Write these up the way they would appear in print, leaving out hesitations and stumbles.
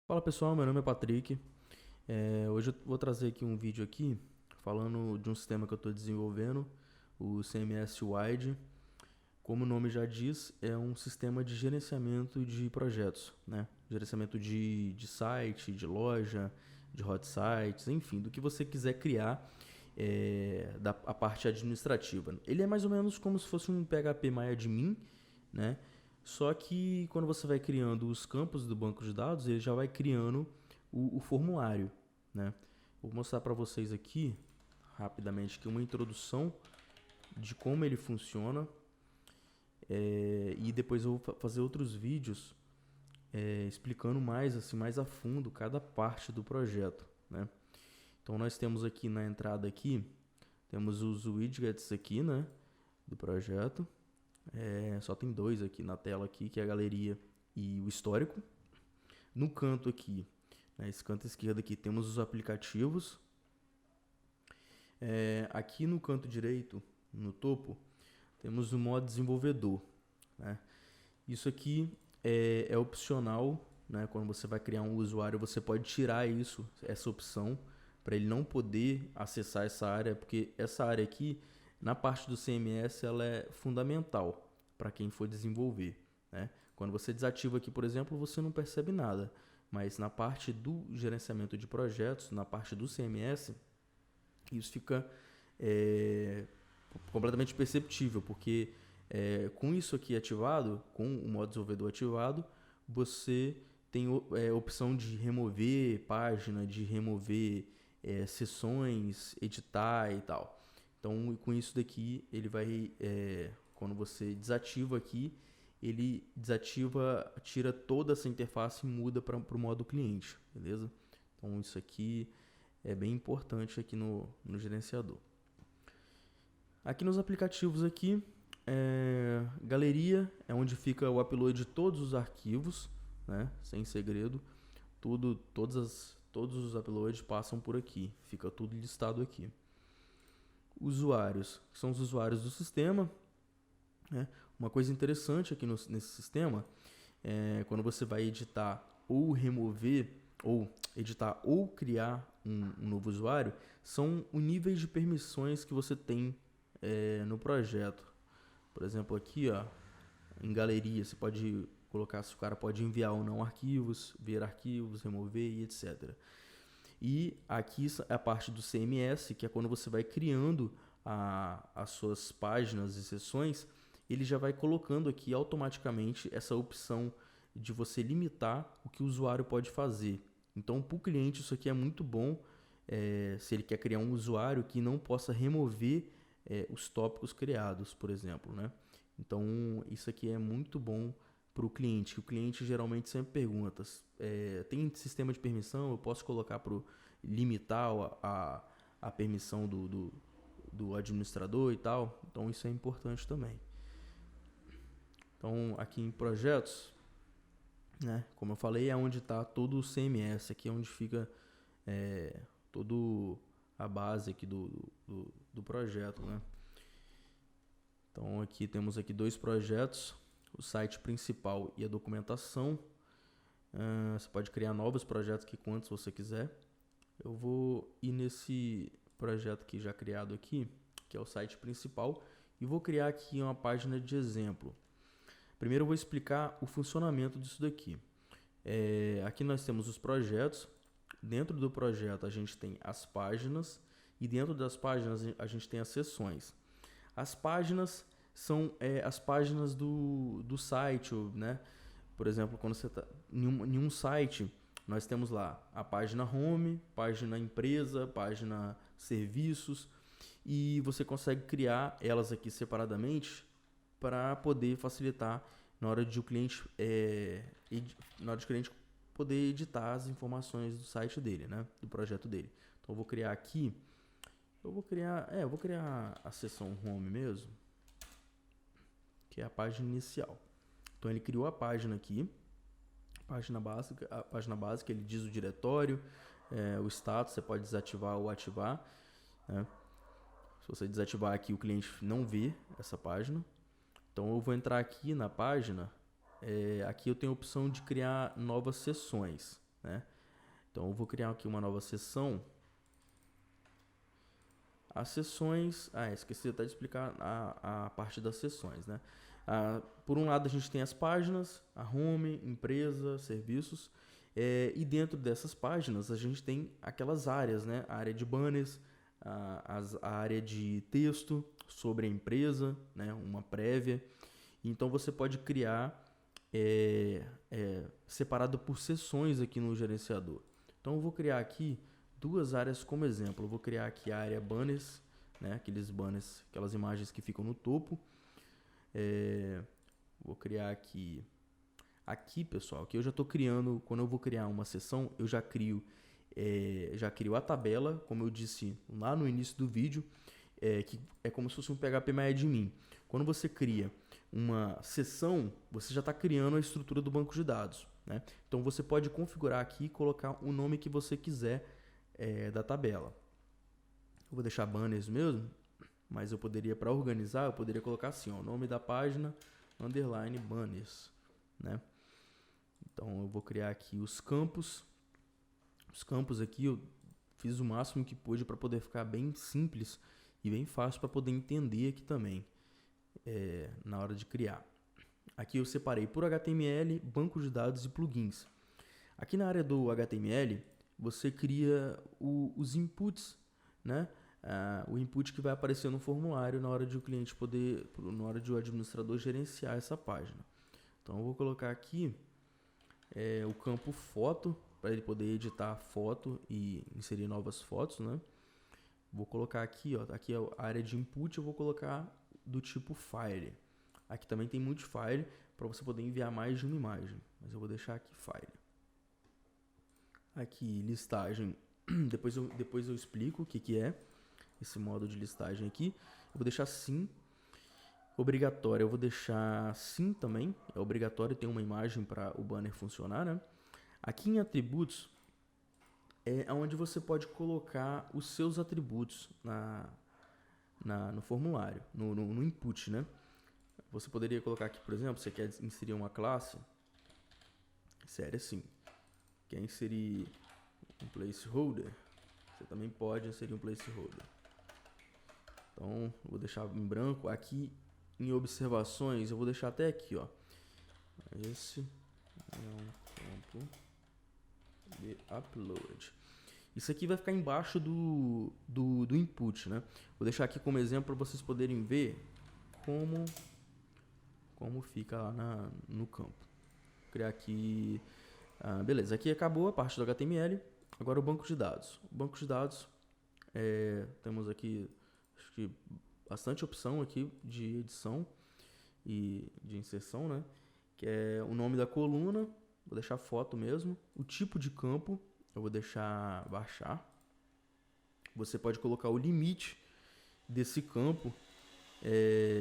Fala pessoal, meu nome é Patrick. Hoje eu vou trazer aqui um vídeo aqui falando de um sistema que eu estou desenvolvendo, o CMS Wide. Como o nome já diz, é um sistema de gerenciamento de projetos, né? Gerenciamento de site, de loja, de hot sites, enfim, do que você quiser criar a parte administrativa. Ele é mais ou menos como se fosse um PHP MyAdmin, né? Só que quando você vai criando os campos do banco de dados, ele já vai criando o formulário, né? Vou mostrar para vocês aqui rapidamente que uma introdução de como ele funciona, e depois eu vou fazer outros vídeos explicando mais assim mais a fundo cada parte do projeto, né? Então nós temos aqui na entrada aqui temos os widgets aqui, né, do projeto. Só tem dois aqui na tela aqui, que é a galeria e o histórico. No canto aqui, né, esse canto esquerdo aqui, temos os aplicativos. Aqui no canto direito, no topo, temos o modo desenvolvedor, né? Isso aqui é opcional, né? Quando você vai criar um usuário, você pode tirar essa opção, para ele não poder acessar essa área, porque essa área aqui, na parte do CMS, ela é fundamental para quem for desenvolver, né? Quando você desativa aqui, por exemplo, você não percebe nada, mas na parte do gerenciamento de projetos, na parte do CMS, isso fica completamente perceptível, porque com isso aqui ativado, com o modo desenvolvedor ativado, você tem a opção de remover página, de remover seções, editar e tal. Então, com isso daqui, ele vai, quando você desativa aqui, ele desativa, tira toda essa interface e muda para o modo cliente, beleza? Então, isso aqui é bem importante aqui no gerenciador. Aqui nos aplicativos aqui, galeria é onde fica o upload de todos os arquivos, né, sem segredo. Todos os uploads passam por aqui, fica tudo listado aqui. Usuários, que são os usuários do sistema, né? Uma coisa interessante aqui nesse sistema é quando você vai editar ou remover, ou editar ou criar um novo usuário, são os níveis de permissões que você tem no projeto. Por exemplo, aqui, ó, em galeria, você pode colocar se o cara pode enviar ou não arquivos, ver arquivos, remover e etc. E aqui é a parte do CMS, que é quando você vai criando as suas páginas e seções, ele já vai colocando aqui automaticamente essa opção de você limitar o que o usuário pode fazer. Então, para o cliente, isso aqui é muito bom, se ele quer criar um usuário que não possa remover os tópicos criados, por exemplo, né? Então, isso aqui é muito bom para o cliente. O cliente geralmente sempre pergunta, tem sistema de permissão? Eu posso colocar para limitar a permissão do administrador e tal? Então, isso é importante também. Então, aqui em projetos, né, como eu falei, é onde está todo o CMS. Aqui é onde fica todo a base aqui do projeto, né? Então aqui temos aqui dois projetos, o site principal e a documentação. Você pode criar novos projetos aqui quantos você quiser. Eu vou ir nesse projeto que já criado aqui, que é o site principal, e vou criar aqui uma página de exemplo. Primeiro eu vou explicar o funcionamento disso daqui. Aqui nós temos os projetos. Dentro do projeto a gente tem as páginas e dentro das páginas a gente tem as seções. As páginas são as páginas do site, né? Por exemplo, quando você está em um site, nós temos lá a página home, página empresa, página serviços, e você consegue criar elas aqui separadamente para poder facilitar na hora de o cliente poder editar as informações do site dele, né? Do projeto dele. Então eu vou criar aqui, eu vou criar a seção home mesmo, que é a página inicial. Então ele criou a página aqui, a página básica, ele diz o diretório, o status, você pode desativar ou ativar, né? Se você desativar aqui, o cliente não vê essa página. Então eu vou entrar aqui na página, aqui eu tenho a opção de criar novas seções, né? Então eu vou criar aqui uma nova seção. As sessões... esqueci até de explicar a parte das sessões, né? Por um lado a gente tem as páginas, a home, empresa, serviços. E dentro dessas páginas a gente tem aquelas áreas, né? A área de banners, a área de texto sobre a empresa, né? Uma prévia. Então você pode criar separado por seções aqui no gerenciador. Então eu vou criar aqui duas áreas como exemplo. Eu vou criar aqui a área banners, né? Aqueles banners, aquelas imagens que ficam no topo. Vou criar aqui, pessoal, que eu já estou criando. Quando eu vou criar uma seção, eu já crio a tabela, como eu disse lá no início do vídeo, que é como se fosse um PHP-MyAdmin. Quando você cria uma seção, você já está criando a estrutura do banco de dados, né? Então você pode configurar aqui e colocar o nome que você quiser da tabela. Eu vou deixar banners mesmo, mas eu poderia, para organizar, eu poderia colocar assim, ó, nome da página, underline banners, né? Então eu vou criar aqui os campos. Os campos aqui eu fiz o máximo que pude para poder ficar bem simples e bem fácil para poder entender aqui também na hora de criar. Aqui eu separei por HTML, banco de dados e plugins. Aqui na área do HTML você cria os inputs, né? O input que vai aparecer no formulário na hora de o cliente na hora de o administrador gerenciar essa página. Então eu vou colocar aqui o campo foto para ele poder editar a foto e inserir novas fotos, né? Vou colocar aqui, ó, aqui é a área de input, eu vou colocar do tipo file. Aqui também tem multifile para você poder enviar mais de uma imagem, mas eu vou deixar aqui file. Aqui listagem, depois eu explico o que é esse modo de listagem aqui. Eu vou deixar sim. Obrigatório, eu vou deixar sim também. É obrigatório ter uma imagem para o banner funcionar, né? Aqui em atributos é onde você pode colocar os seus atributos no formulário, no input, né? Você poderia colocar aqui, por exemplo, você quer inserir uma classe, sério assim, quer inserir um placeholder, você também pode inserir um placeholder. Então, eu vou deixar em branco. Aqui em observações, eu vou deixar até aqui, ó. Esse é um campo de upload. Isso aqui vai ficar embaixo do input, né? Vou deixar aqui como exemplo para vocês poderem ver como fica lá no campo. Vou criar aqui... beleza, aqui acabou a parte do HTML. Agora o banco de dados. O banco de dados, temos aqui, acho que bastante opção aqui de edição e de inserção, né? Que é o nome da coluna, vou deixar foto mesmo. O tipo de campo, eu vou deixar baixar. Você pode colocar o limite desse campo.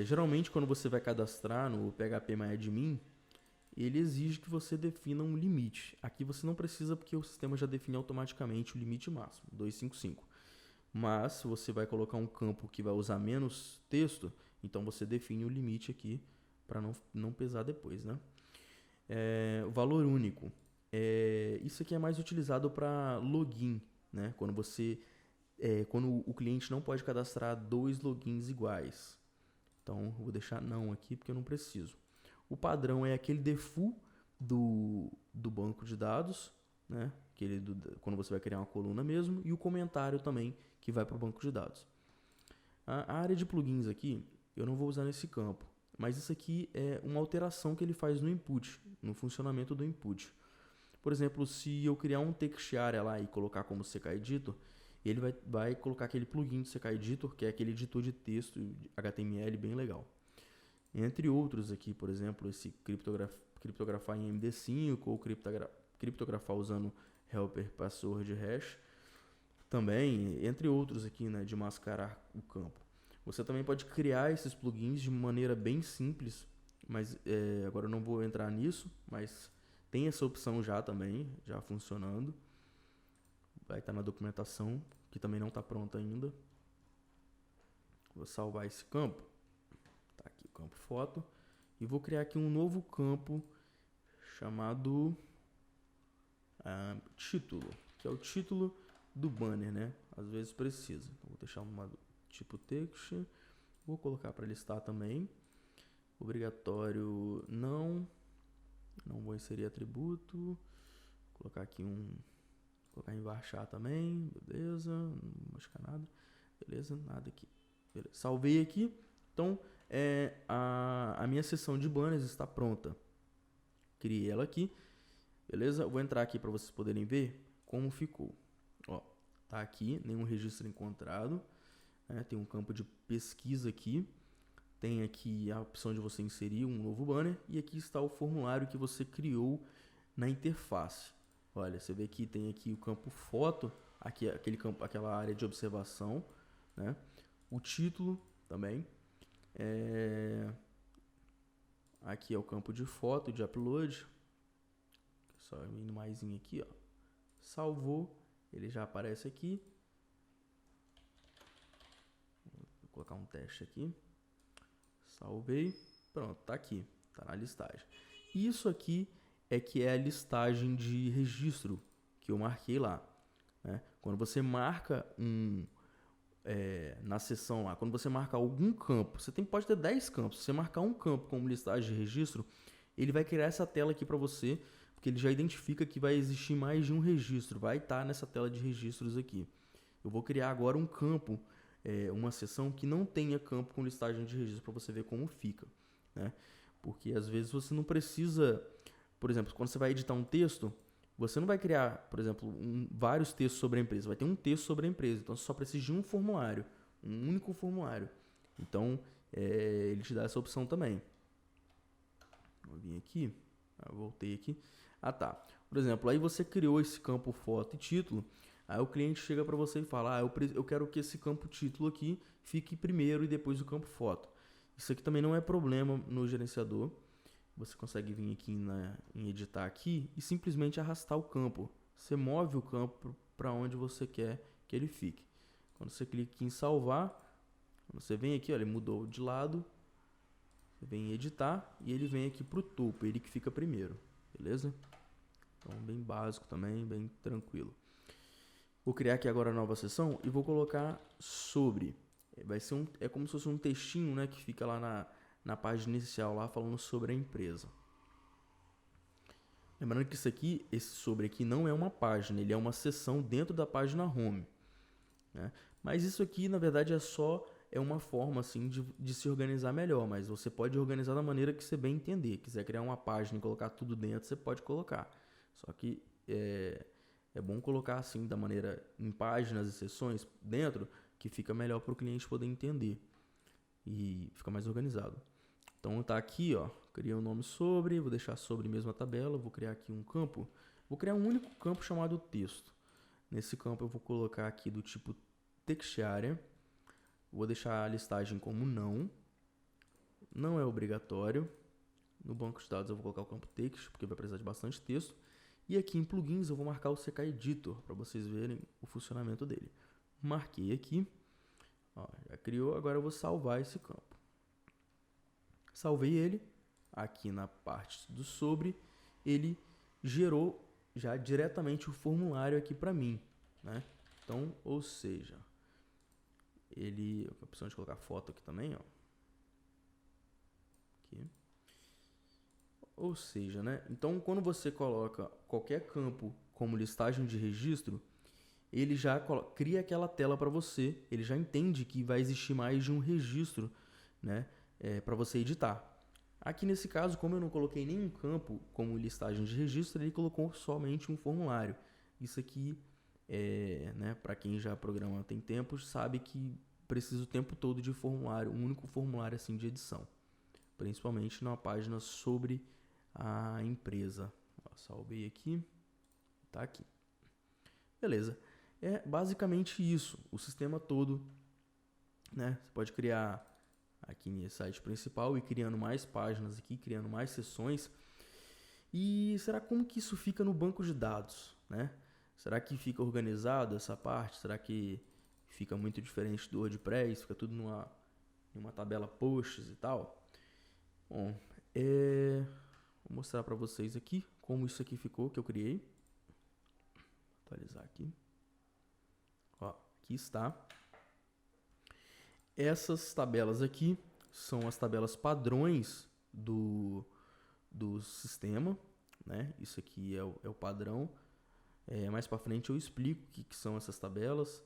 Geralmente quando você vai cadastrar no PHP-MyAdmin, ele exige que você defina um limite. Aqui você não precisa porque o sistema já define automaticamente o limite máximo, 255. Mas se você vai colocar um campo que vai usar menos texto, então você define o limite aqui para não pesar depois, né? O valor único. Isso aqui é mais utilizado para login, né? Quando o cliente não pode cadastrar 2 logins iguais. Então, eu vou deixar não aqui porque eu não preciso. O padrão é aquele default do banco de dados, né? Quando você vai criar uma coluna mesmo. E o comentário também, que vai para o banco de dados. A área de plugins aqui, eu não vou usar nesse campo. Mas isso aqui é uma alteração que ele faz no input, no funcionamento do input. Por exemplo, se eu criar um text area lá e colocar como CK Editor, ele vai colocar aquele plugin do CK Editor, que é aquele editor de texto HTML bem legal. Entre outros aqui, por exemplo, esse criptografar em MD5 ou criptografar usando helper password hash. Também, entre outros aqui, né, de mascarar o campo. Você também pode criar esses plugins de maneira bem simples, mas agora eu não vou entrar nisso, mas tem essa opção já também, já funcionando. Vai estar na documentação, que também não está pronta ainda. Vou salvar esse campo. Tá aqui o campo foto. E vou criar aqui um novo campo chamado título, que é o título do banner, né? Às vezes precisa. Então, vou deixar uma tipo text, vou colocar para listar também. Obrigatório não vou inserir atributo. Vou colocar aqui colocar em varchar também, beleza? Não vou modificar nada, beleza? Nada aqui, beleza. Salvei aqui. Então, a minha seção de banners está pronta. Criei ela aqui, beleza? Vou entrar aqui para vocês poderem ver como ficou. Ó, tá aqui, nenhum registro encontrado, né? Tem um campo de pesquisa aqui. Tem aqui a opção de você inserir um novo banner. E aqui está o formulário que você criou na interface. Olha, você vê que tem aqui o campo foto, aqui aquele campo, aquela área de observação, né? O título também. Aqui é o campo de foto, de upload. Só indo mais aqui, ó. Salvou, ele já aparece aqui. Vou colocar um teste aqui. Salvei, pronto, tá aqui, tá na listagem. Isso aqui é a listagem de registro que eu marquei lá, né? Quando você marca na seção lá, quando você marcar algum campo, pode ter 10 campos. Se você marcar um campo como listagem de registro, ele vai criar essa tela aqui para você, porque ele já identifica que vai existir mais de um registro, vai estar nessa tela de registros aqui. Eu vou criar agora um campo, uma seção que não tenha campo com listagem de registro, para você ver como fica, né? Porque às vezes você não precisa, por exemplo, quando você vai editar um texto, você não vai criar, por exemplo, vários textos sobre a empresa, vai ter um texto sobre a empresa, então você só precisa de um formulário, um único formulário. Então, ele te dá essa opção também. Vou vir aqui, voltei aqui. Tá. Por exemplo, aí você criou esse campo foto e título, aí o cliente chega para você e fala, eu quero que esse campo título aqui fique primeiro e depois o campo foto. Isso aqui também não é problema no gerenciador. Você consegue vir aqui em editar aqui e simplesmente arrastar o campo. Você move o campo para onde você quer que ele fique. Quando você clica aqui em salvar, você vem aqui, olha, ele mudou de lado. Você vem em editar e ele vem aqui para o topo, ele que fica primeiro, beleza? Então, bem básico também, bem tranquilo. Vou criar aqui agora a nova seção e vou colocar sobre. Vai ser é como se fosse um textinho, né, que fica lá na página inicial, lá falando sobre a empresa. Lembrando que esse sobre aqui não é uma página, ele é uma seção dentro da página home, né? Mas isso aqui, na verdade, é uma forma assim de se organizar melhor, mas você pode organizar da maneira que você bem entender. Quiser criar uma página e colocar tudo dentro, você pode colocar. Só que é bom colocar assim da maneira em páginas e seções dentro, que fica melhor para o cliente poder entender e fica mais organizado. Então tá aqui, ó, criei um nome sobre, vou deixar sobre mesmo a tabela, vou criar aqui um campo, vou criar um único campo chamado texto. Nesse campo eu vou colocar aqui do tipo text area, vou deixar a listagem como não é obrigatório. No banco de dados eu vou colocar o campo text, porque vai precisar de bastante texto. E aqui em plugins eu vou marcar o CK Editor, para vocês verem o funcionamento dele. Marquei aqui, ó, já criou, agora eu vou salvar esse campo. Salvei ele, aqui na parte do sobre, ele gerou já diretamente o formulário aqui para mim, né? Então, ou seja, a opção de colocar foto aqui também, ó. Aqui. Ou seja, né? Então, quando você coloca qualquer campo como listagem de registro, ele já cria aquela tela para você, ele já entende que vai existir mais de um registro, né? Para você editar. Aqui nesse caso, como eu não coloquei nenhum campo como listagem de registro, ele colocou somente um formulário. Isso aqui, né, para quem já programa tem tempo, sabe que precisa o tempo todo de formulário, um único formulário assim de edição. Principalmente numa página sobre a empresa. Ó, salvei aqui, tá aqui. Beleza. É basicamente isso, o sistema todo, né? Você pode criar aqui nesse site principal e criando mais páginas aqui, criando mais seções. E será como que isso fica no banco de dados, né? Será que fica organizado essa parte? Será que fica muito diferente do WordPress? Fica tudo numa tabela posts e tal? Bom, vou mostrar para vocês aqui como isso aqui ficou, que eu criei. localizar aqui. Ó, aqui está. Essas tabelas aqui são as tabelas padrões do sistema, né? Isso aqui é o padrão. Mais para frente eu explico o que são essas tabelas.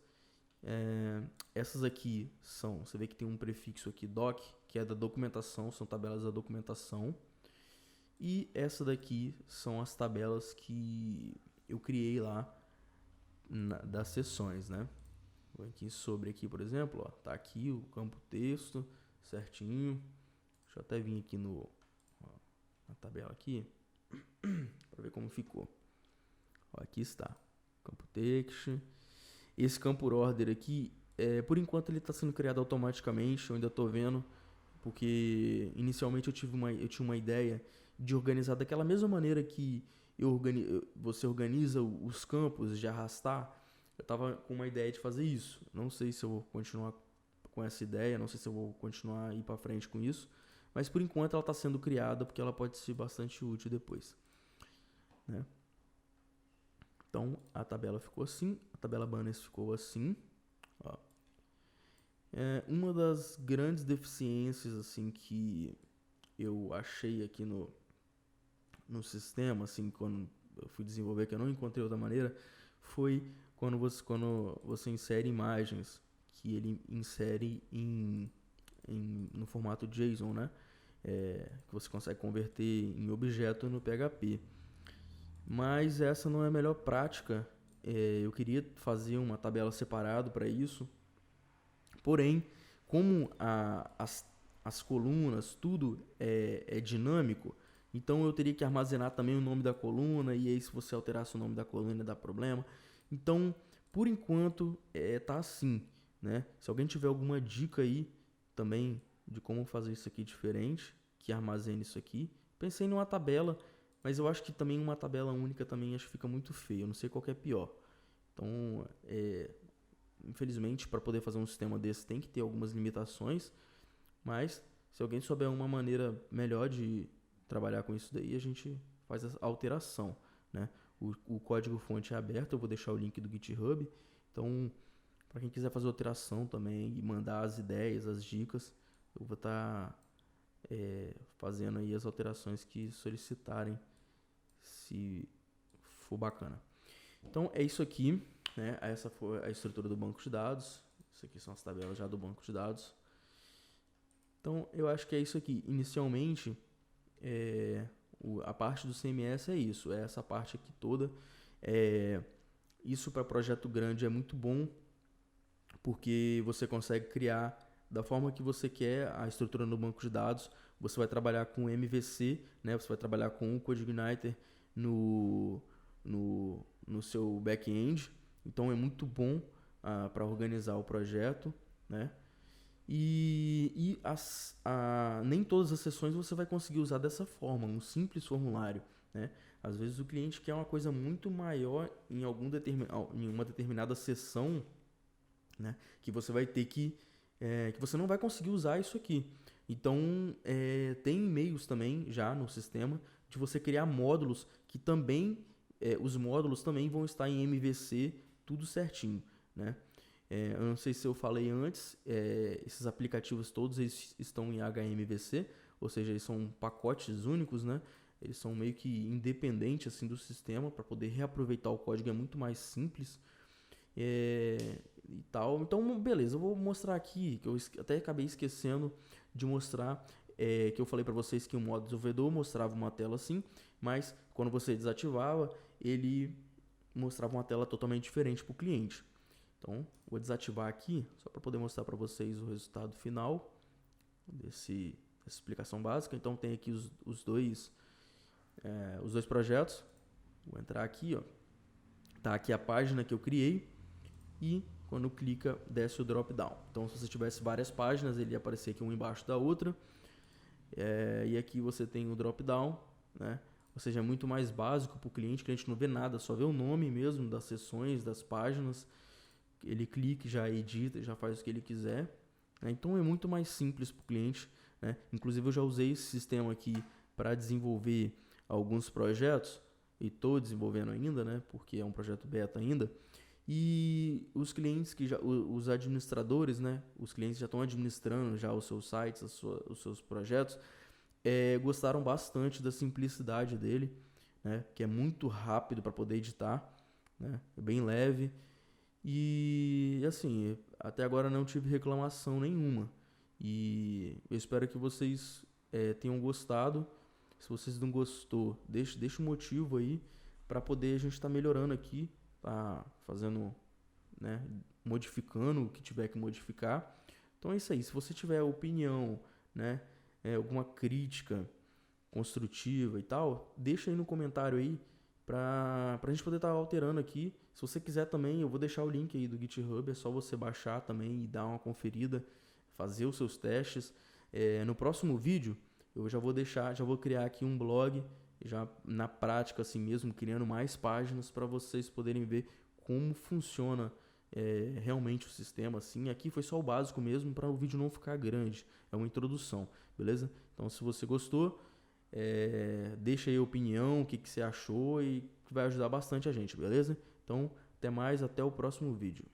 Essas aqui são, você vê que tem um prefixo aqui, doc, que é da documentação, são tabelas da documentação. E essa daqui são as tabelas que eu criei lá das sessões, né? Vou aqui sobre aqui, por exemplo, ó, tá aqui o campo texto certinho. Deixa eu até vir aqui na tabela aqui para ver como ficou. Ó, aqui está, campo text. Esse campo order aqui, por enquanto ele está sendo criado automaticamente, eu ainda estou vendo, porque inicialmente eu tinha uma ideia de organizar daquela mesma maneira que você organiza os campos, de arrastar. Eu estava com uma ideia de fazer isso. Não sei se eu vou continuar com essa ideia, não sei se eu vou continuar a ir para frente com isso, mas por enquanto ela está sendo criada porque ela pode ser bastante útil depois, né? Então a tabela ficou assim, a tabela banners ficou assim. Ó. Uma das grandes deficiências assim que eu achei aqui no sistema, assim, quando eu fui desenvolver, que eu não encontrei outra maneira, foi quando você insere imagens, que ele insere no formato JSON, né? Que você consegue converter em objeto no PHP. Mas essa não é a melhor prática. Eu queria fazer uma tabela separada para isso. Porém, como as colunas, tudo é dinâmico, então eu teria que armazenar também o nome da coluna, e aí se você alterasse o nome da coluna dá problema. Então, por enquanto, tá assim, né? Se alguém tiver alguma dica aí também de como fazer isso aqui diferente, que armazene isso aqui. Pensei numa tabela, mas eu acho que também uma tabela única também acho que fica muito feio, eu não sei qual que é pior. Então, infelizmente, para poder fazer um sistema desse tem que ter algumas limitações, mas se alguém souber uma maneira melhor de trabalhar com isso daí, a gente faz a alteração, né? O código-fonte é aberto, eu vou deixar o link do GitHub, então para quem quiser fazer alteração também e mandar as ideias, as dicas, eu vou estar fazendo aí as alterações que solicitarem, se for bacana. Então é isso aqui, né? Essa foi a estrutura do banco de dados. Isso aqui são as tabelas já do banco de dados. Então eu acho que é isso aqui. Inicialmente, a parte do CMS é isso, é essa parte aqui toda. Isso para projeto grande é muito bom, porque você consegue criar da forma que você quer a estrutura no banco de dados. Você vai trabalhar com MVC, né? Você vai trabalhar com o CodeIgniter no seu back-end. Então é muito bom para organizar o projeto, né? E nem todas as sessões você vai conseguir usar dessa forma, um simples formulário, né? Às vezes o cliente quer uma coisa muito maior em uma determinada sessão, né? Que você vai ter que você não vai conseguir usar isso aqui. Então tem e-mails também já no sistema de você criar módulos que também os módulos também vão estar em MVC, tudo certinho, né? Eu não sei se eu falei antes, esses aplicativos todos eles estão em HMVC, ou seja, eles são pacotes únicos, né? Eles são meio que independentes assim, do sistema, para poder reaproveitar o código é muito mais simples e tal. Então, beleza, eu vou mostrar aqui, que eu até acabei esquecendo de mostrar, que eu falei para vocês que o modo desenvolvedor mostrava uma tela assim, mas quando você desativava, ele mostrava uma tela totalmente diferente para o cliente. Então, vou desativar aqui, só para poder mostrar para vocês o resultado final dessa explicação básica. Então, tem aqui os dois projetos. Vou entrar aqui, ó. Tá aqui a página que eu criei e quando clica, desce o drop down. Então, se você tivesse várias páginas, ele ia aparecer aqui uma embaixo da outra. E aqui você tem o drop down, né? Ou seja, é muito mais básico para o cliente não vê nada, só vê o nome mesmo das sessões, das páginas. Ele clica, já edita, já faz o que ele quiser, né? Então é muito mais simples para o cliente, né? Inclusive eu já usei esse sistema aqui para desenvolver alguns projetos e estou desenvolvendo ainda, né? Porque é um projeto beta ainda. E os clientes que já, os administradores, né? Os clientes já estão administrando já os seus sites, os seus projetos, gostaram bastante da simplicidade dele, né? Que é muito rápido para poder editar, né? É bem leve e assim, até agora não tive reclamação nenhuma. E eu espero que vocês tenham gostado. Se vocês não gostou, deixa um motivo aí para poder a gente estar melhorando aqui, tá fazendo, né, modificando o que tiver que modificar. Então é isso aí. Se você tiver opinião, né, alguma crítica construtiva e tal, deixa aí no comentário aí pra gente poder estar alterando aqui. Se você quiser também, eu vou deixar o link aí do GitHub, é só você baixar também e dar uma conferida, fazer os seus testes. No próximo vídeo, eu já vou criar aqui um blog, já na prática assim mesmo, criando mais páginas para vocês poderem ver como funciona realmente o sistema assim. Aqui foi só o básico mesmo para o vídeo não ficar grande, é uma introdução, beleza? Então se você gostou, deixa aí a opinião, o que você achou, e que vai ajudar bastante a gente, beleza? Então até mais, até o próximo vídeo.